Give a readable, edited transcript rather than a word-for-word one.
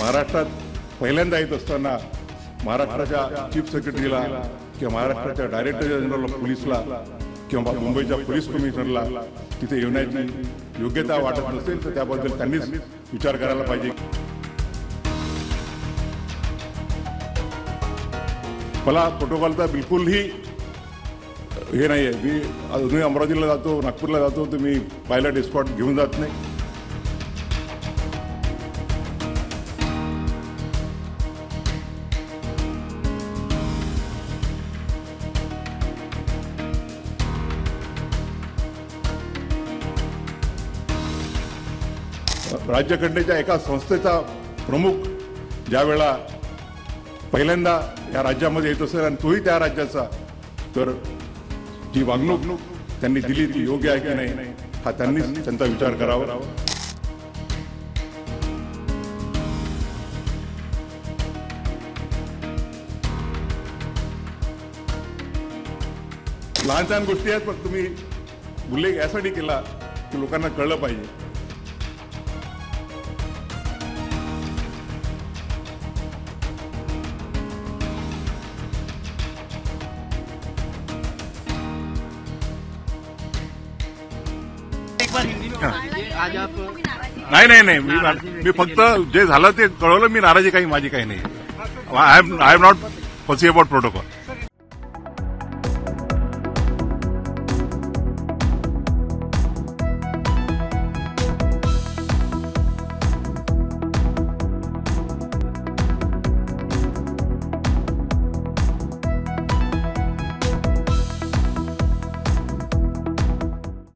महाराष्ट्रात पहिल्यांदा येत असताना महाराष्ट्राच्या चीफ सेक्रेटरीला किंवा महाराष्ट्राच्या डायरेक्टर जनरल ऑफ पोलीसला किंवा मुंबईच्या पोलीस कमिशनरला तिथे येण्याची योग्यता वाटत नसेल तर त्याबद्दल त्यांनीच विचार करायला पाहिजे। मला प्रोटोकॉलचा बिलकुलही हे नाही आहे। मी अजूनही अमरावतीला जातो, नागपूरला जातो, तर मी पायलट एस्कॉर्ट घेऊन जात नाही। राज्यघटनेच्या एका संस्थेचा प्रमुख ज्यावेळा पहिल्यांदा या राज्यामध्ये येत असेल आणि तोही त्या राज्याचा, तर जी वागणूक त्यांनी दिली ती योग्य आहे की नाही हा त्यांनीच त्यांचा विचार करावा। लहान लहान गोष्टी आहेत, पण तुम्ही उल्लेख यासाठी केला की लोकांना कळलं पाहिजे। नाही मी फक्त जे झालं ते कळवलं। मी नाराजी काही माझी काही नाही। आय एम नॉट फसी अबाउट प्रोटोकॉल।